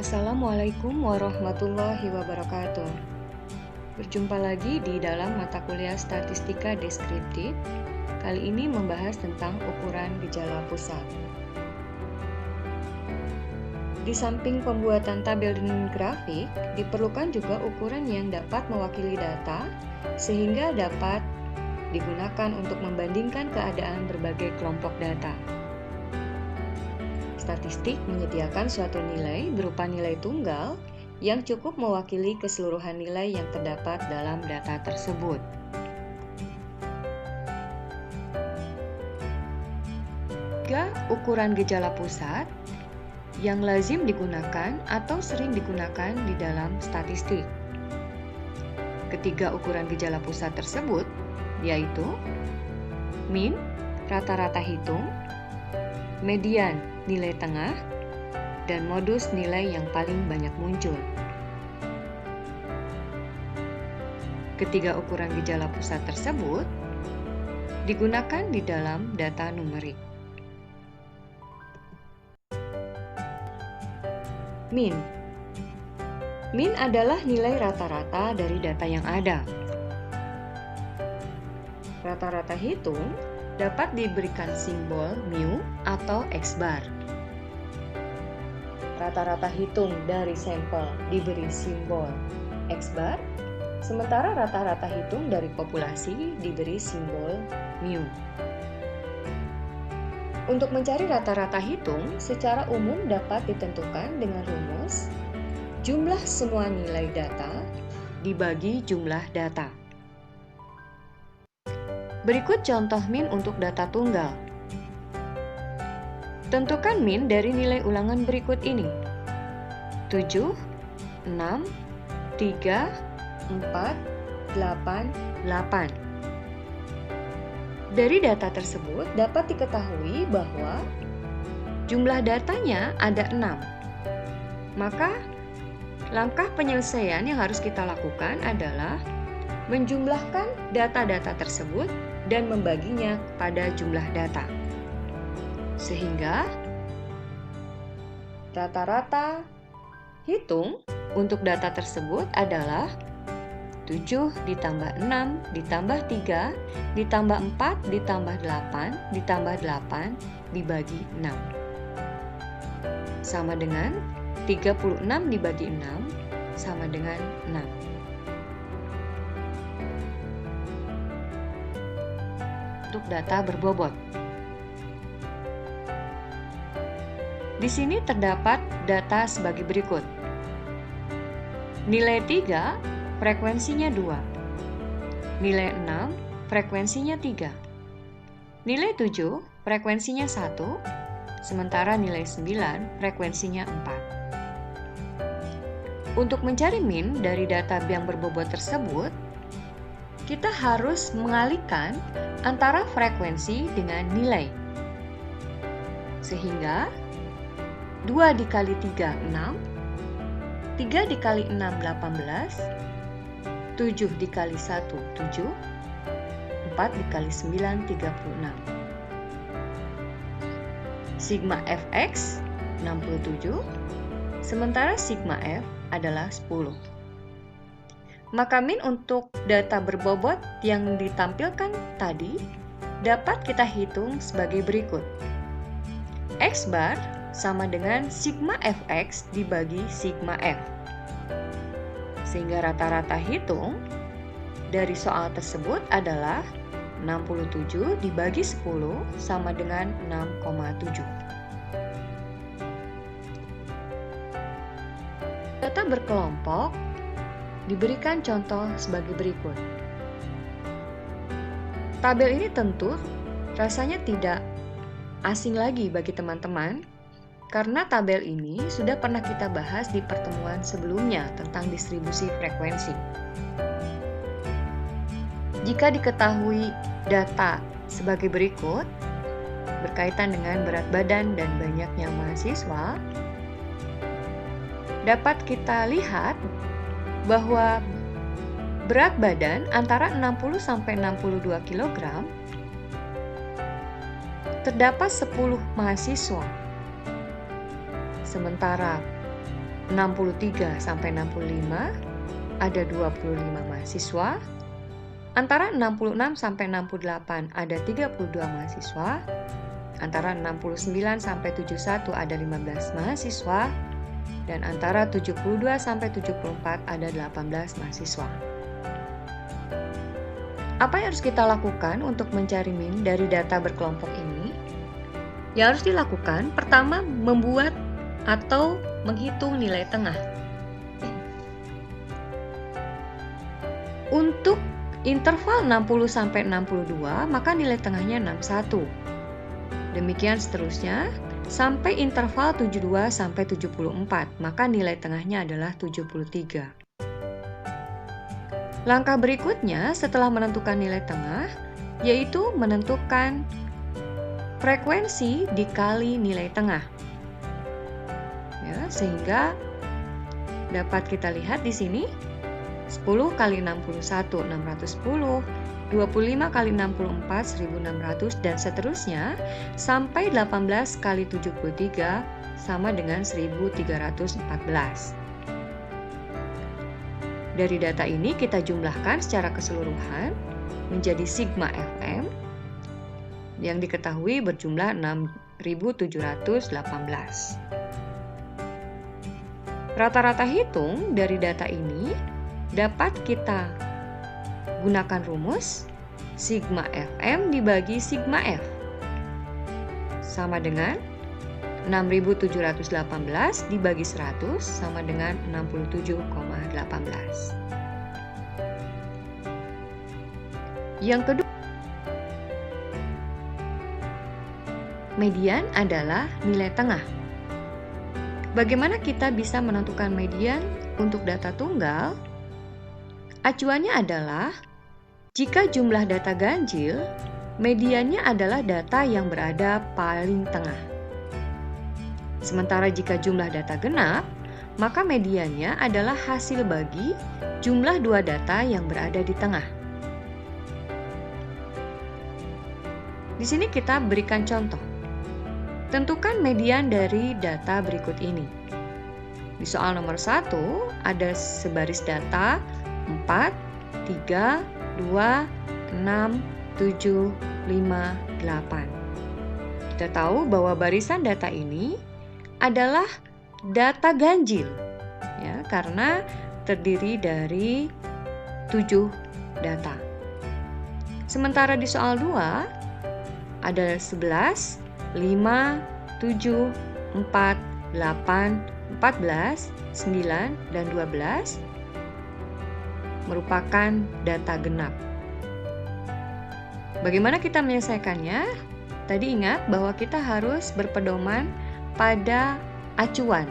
Assalamualaikum warahmatullahi wabarakatuh. Berjumpa lagi di dalam mata kuliah Statistika Deskriptif. Kali ini membahas tentang ukuran gejala pusat. Di samping pembuatan tabel dan grafik, diperlukan juga ukuran yang dapat mewakili data sehingga dapat digunakan untuk membandingkan keadaan berbagai kelompok data. Statistik menyediakan suatu nilai berupa nilai tunggal yang cukup mewakili keseluruhan nilai yang terdapat dalam data tersebut. Tiga ukuran gejala pusat yang lazim digunakan atau sering digunakan di dalam statistik. Ketiga ukuran gejala pusat tersebut yaitu min, rata-rata hitung, median, nilai tengah, dan modus nilai yang paling banyak muncul. Ketiga ukuran gejala pusat tersebut digunakan di dalam data numerik. Min. Min adalah nilai rata-rata dari data yang ada. Rata-rata hitung dapat diberikan simbol mu atau X bar. Rata-rata hitung dari sampel diberi simbol X bar, sementara rata-rata hitung dari populasi diberi simbol mu. Untuk mencari rata-rata hitung, secara umum dapat ditentukan dengan rumus jumlah semua nilai data dibagi jumlah data. Berikut contoh min untuk data tunggal. Tentukan min dari nilai ulangan berikut ini: 7, 6, 3, 4, 8, 8. Dari data tersebut dapat diketahui bahwa jumlah datanya ada 6. Maka langkah penyelesaian yang harus kita lakukan adalah menjumlahkan data-data tersebut dan membaginya pada jumlah data. Sehingga rata-rata hitung untuk data tersebut adalah 7 ditambah 6 ditambah 3 ditambah 4 ditambah 8 ditambah 8 dibagi 6. Sama dengan 36 dibagi 6 sama dengan 6. Untuk data berbobot. Di sini terdapat data sebagai berikut. Nilai 3, frekuensinya 2. Nilai 6, frekuensinya 3. Nilai 7, frekuensinya 1. Sementara nilai 9, frekuensinya 4. Untuk mencari min dari data yang berbobot tersebut, kita harus mengalihkan antara frekuensi dengan nilai. Sehingga 2 dikali 3, 6, 3 dikali 6, 18, 7 dikali 1, 7, 4 dikali 9, 36. Sigma Fx 67, sementara sigma F adalah 10. Maka min untuk data berbobot yang ditampilkan tadi dapat kita hitung sebagai berikut. X bar sama dengan sigma Fx dibagi sigma F. Sehingga rata-rata hitung dari soal tersebut adalah 67 dibagi 10 sama dengan 6,7. Data berkelompok diberikan contoh sebagai berikut. Tabel ini tentu rasanya tidak asing lagi bagi teman-teman, karena tabel ini sudah pernah kita bahas di pertemuan sebelumnya tentang distribusi frekuensi. Jika diketahui data sebagai berikut, berkaitan dengan berat badan dan banyaknya mahasiswa, dapat kita lihat bahwa berat badan antara 60 sampai 62 kg terdapat 10 mahasiswa. Sementara 63 sampai 65 ada 25 mahasiswa. Antara 66 sampai 68 ada 32 mahasiswa. Antara 69 sampai 71 ada 15 mahasiswa. Dan antara 72 sampai 74 ada 18 mahasiswa. Apa yang harus kita lakukan untuk mencari min dari data berkelompok ini? Yang harus dilakukan, pertama membuat atau menghitung nilai tengah. Untuk interval 60 sampai 62, maka nilai tengahnya 61. Demikian seterusnya sampai interval 72 sampai 74, maka nilai tengahnya adalah 73. Langkah berikutnya setelah menentukan nilai tengah, yaitu menentukan frekuensi dikali nilai tengah. Ya, sehingga dapat kita lihat di sini 10 kali 61, 610, 25 kali 64, 1600, dan seterusnya sampai 18 kali 73 sama dengan 1314. Dari data ini kita jumlahkan secara keseluruhan menjadi sigma Fm yang diketahui berjumlah 6.718. Rata-rata hitung dari data ini dapat kita gunakan rumus sigma Fm dibagi sigma F sama dengan 6.718 dibagi 100 sama dengan 67,18. Yang kedua, median adalah nilai tengah. Bagaimana kita bisa menentukan median untuk data tunggal? Acuannya adalah jika jumlah data ganjil, mediannya adalah data yang berada paling tengah. Sementara jika jumlah data genap, maka mediannya adalah hasil bagi jumlah dua data yang berada di tengah. Di sini kita berikan contoh. Tentukan median dari data berikut ini. Di soal nomor 1 ada sebaris data 4, 3, 2, 6, 7, 5, 8. Kita tahu bahwa barisan data ini adalah data ganjil, ya, karena terdiri dari 7 data. Sementara di soal 2 ada 11, 5, 7, 4, 8, 14, 9, dan 12 merupakan data genap. Bagaimana kita menyelesaikannya? Tadi ingat bahwa kita harus berpedoman pada acuan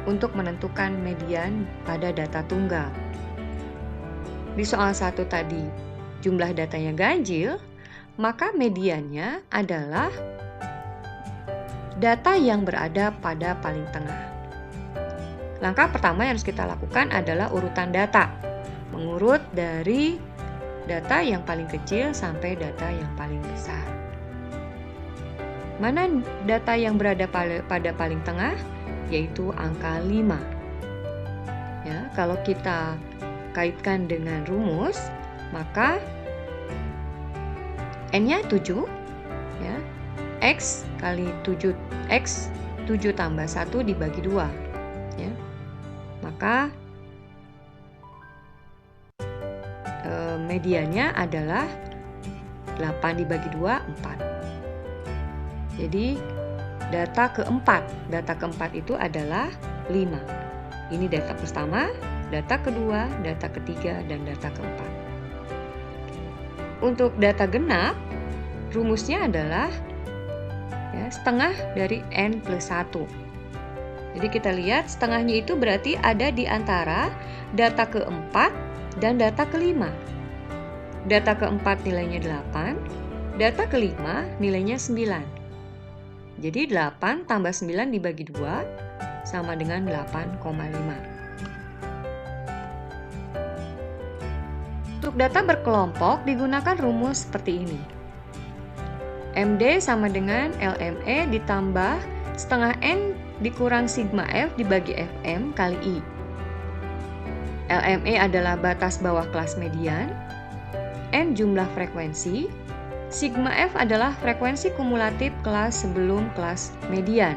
untuk menentukan median pada data tunggal. Di soal 1 tadi jumlah datanya ganjil, maka mediannya adalah data yang berada pada paling tengah. Langkah pertama yang harus kita lakukan adalah urutan data, mengurut dari data yang paling kecil sampai data yang paling besar. Mana data yang berada pada paling tengah? Yaitu angka 5. Ya, kalau kita kaitkan dengan rumus, maka N-nya 7, ya. X kali 7, X 7 tambah 1 dibagi 2. Ya. Maka mediannya adalah 8 dibagi 2, 4. Jadi data keempat itu adalah 5. Ini data pertama, data kedua, data ketiga, dan data keempat. Untuk data genap, rumusnya adalah ya, setengah dari N plus 1. Jadi kita lihat setengahnya itu berarti ada di antara data keempat dan data kelima. Data keempat nilainya 8, data kelima nilainya 9. Jadi 8 tambah 9 dibagi 2 sama dengan 8,5. Untuk data berkelompok digunakan rumus seperti ini. MD sama dengan LME ditambah setengah N dikurang sigma F dibagi Fm kali I. LME adalah batas bawah kelas median, N jumlah frekuensi, sigma F adalah frekuensi kumulatif kelas sebelum kelas median.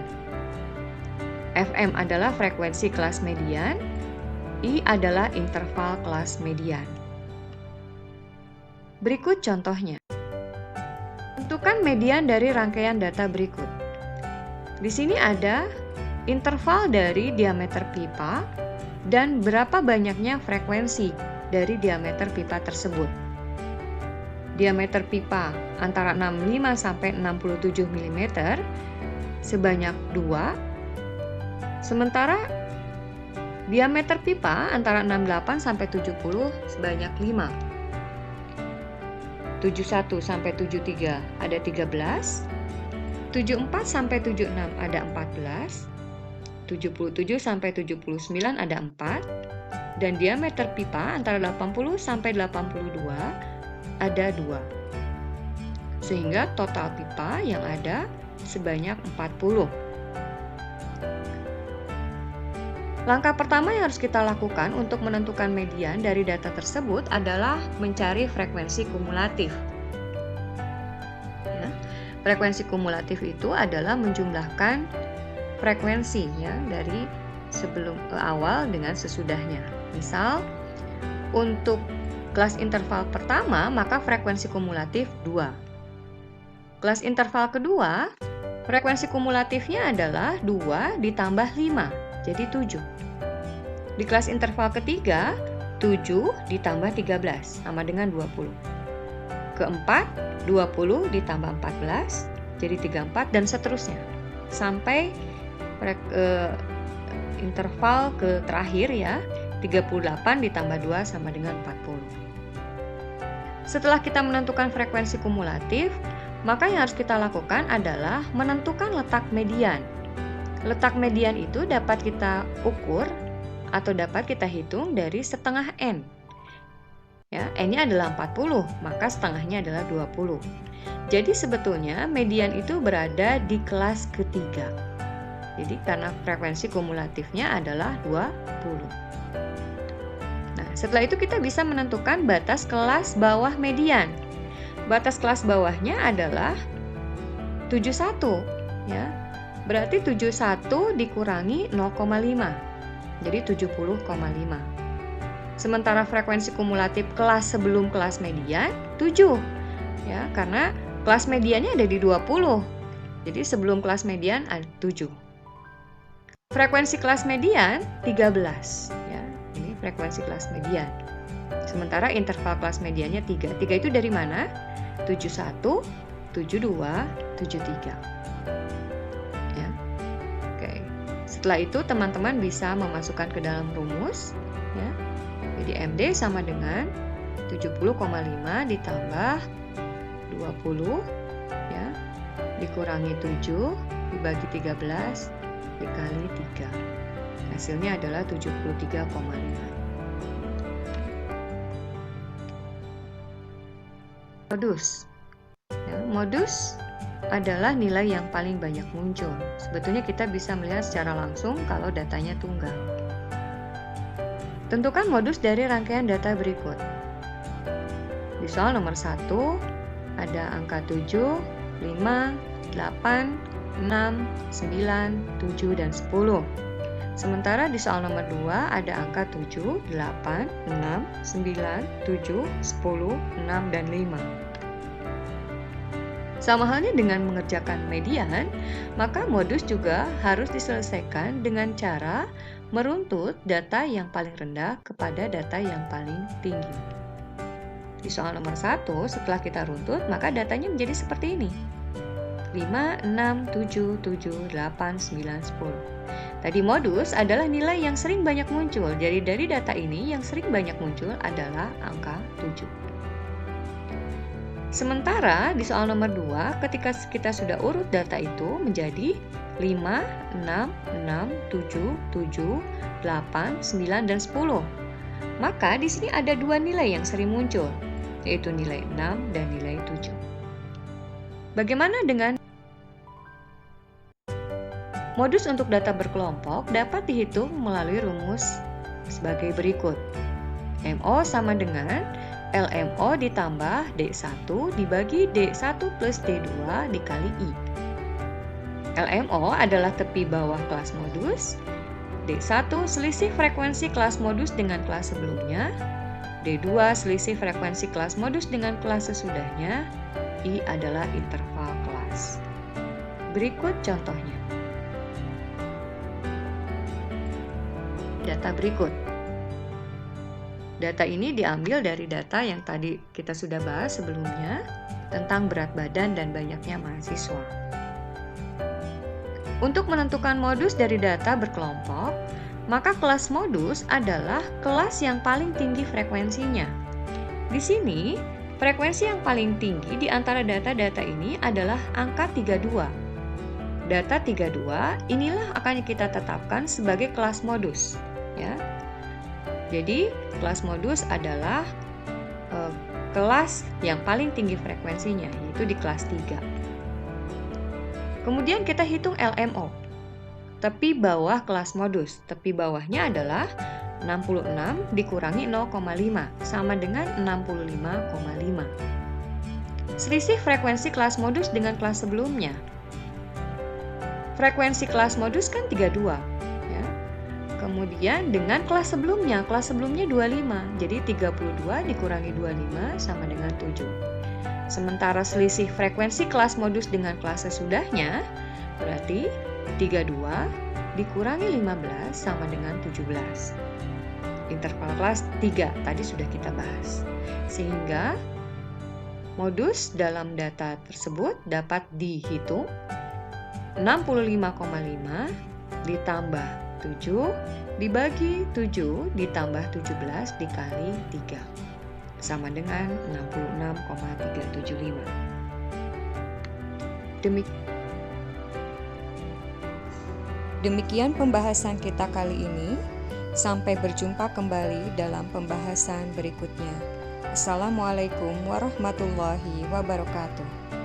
Fm adalah frekuensi kelas median, I adalah interval kelas median. Berikut contohnya. Tentukan median dari rangkaian data berikut. Di sini ada interval dari diameter pipa dan berapa banyaknya frekuensi dari diameter pipa tersebut. Diameter pipa antara 65 sampai 67 mm sebanyak 2, sementara diameter pipa antara 68 sampai 70 sebanyak 5. 71 sampai 73 ada 13, 74 sampai 76 ada 14, 77 sampai 79 ada 4, dan diameter pipa antara 80 sampai 82 ada 2. Sehingga total pipa yang ada sebanyak 40. Langkah pertama yang harus kita lakukan untuk menentukan median dari data tersebut adalah mencari frekuensi kumulatif. Ya, frekuensi kumulatif itu adalah menjumlahkan frekuensi ya dari sebelum awal dengan sesudahnya. Misal, untuk kelas interval pertama maka frekuensi kumulatif 2. Kelas interval kedua, frekuensi kumulatifnya adalah 2 ditambah 5, jadi 7. Di kelas interval ketiga, 7 ditambah 13 sama dengan 20. Keempat, 20 ditambah 14 jadi 34 dan seterusnya. Sampai interval ke terakhir ya, 38 ditambah 2 sama dengan 40. Setelah kita menentukan frekuensi kumulatif, maka yang harus kita lakukan adalah menentukan letak median. Letak median itu dapat kita ukur atau dapat kita hitung dari setengah N. Ya, N-nya adalah 40, maka setengahnya adalah 20. Jadi sebetulnya median itu berada di kelas ketiga. Jadi karena frekuensi kumulatifnya adalah 20. Nah, setelah itu kita bisa menentukan batas kelas bawah median. Batas kelas bawahnya adalah 71, ya. Berarti 71 dikurangi 0,5. Jadi 70,5. Sementara frekuensi kumulatif kelas sebelum kelas median 7. Ya, karena kelas mediannya ada di 20. Jadi sebelum kelas median ada 7. Frekuensi kelas median 13, ya. Ini frekuensi kelas median. Sementara interval kelas mediannya 3. 3 itu dari mana? 71, 72, 73. Ya. Oke. Setelah itu teman-teman bisa memasukkan ke dalam rumus, ya. Jadi MD sama dengan 70,5 ditambah 20 ya, dikurangi 7 dibagi 13 dikali 3. Hasilnya adalah 73,5. Modus. Ya, modus adalah nilai yang paling banyak muncul. Sebetulnya kita bisa melihat secara langsung kalau datanya tunggal. Tentukan modus dari rangkaian data berikut. Di soal nomor 1 ada angka 7, 5, 8, 6, 9, 7, dan 10. Sementara di soal nomor 2 ada angka 7, 8, 6, 9, 7, 10, 6, dan 5. Sama halnya dengan mengerjakan median, maka modus juga harus diselesaikan dengan cara meruntut data yang paling rendah kepada data yang paling tinggi. Di soal nomor 1, setelah kita runtut, maka datanya menjadi seperti ini. 5, 6, 7, 7, 8, 9, 10. Tadi modus adalah nilai yang sering banyak muncul. Jadi dari data ini yang sering banyak muncul adalah angka 7. Sementara di soal nomor 2, ketika kita sudah urut data itu menjadi 5, 6, 6, 7, 7, 8, 9, dan 10. Maka di sini ada dua nilai yang sering muncul, yaitu nilai 6 dan nilai 7. Bagaimana dengan Modus untuk data berkelompok dapat dihitung melalui rumus sebagai berikut. MO sama dengan LMO ditambah D1 dibagi D1 plus D2 dikali I. LMO adalah tepi bawah kelas modus, D1 selisih frekuensi kelas modus dengan kelas sebelumnya, D2 selisih frekuensi kelas modus dengan kelas sesudahnya, I adalah interval kelas. Berikut contohnya. Data berikut. Data ini diambil dari data yang tadi kita sudah bahas sebelumnya tentang berat badan dan banyaknya mahasiswa. Untuk menentukan modus dari data berkelompok, maka kelas modus adalah kelas yang paling tinggi frekuensinya. Di sini, frekuensi yang paling tinggi di antara data-data ini adalah angka 32. Data 32 inilah akan kita tetapkan sebagai kelas modus. Ya. Jadi, kelas modus adalah kelas yang paling tinggi frekuensinya, yaitu di kelas 3. Kemudian kita hitung LMO, tepi bawah kelas modus. Tepi bawahnya adalah 66 dikurangi 0,5, sama dengan 65,5. Selisih frekuensi kelas modus dengan kelas sebelumnya. Frekuensi kelas modus kan 32. Kemudian dengan kelas sebelumnya 25, jadi 32 dikurangi 25 sama dengan 7. Sementara selisih frekuensi kelas modus dengan kelas sesudahnya, berarti 32 dikurangi 15 sama dengan 17. Interval kelas 3 tadi sudah kita bahas. Sehingga modus dalam data tersebut dapat dihitung 65,5 ditambah 7 dibagi 7 ditambah 17 dikali 3 sama dengan 66,375. Demikian pembahasan kita kali ini. Sampai berjumpa kembali dalam pembahasan berikutnya. Assalamualaikum warahmatullahi wabarakatuh.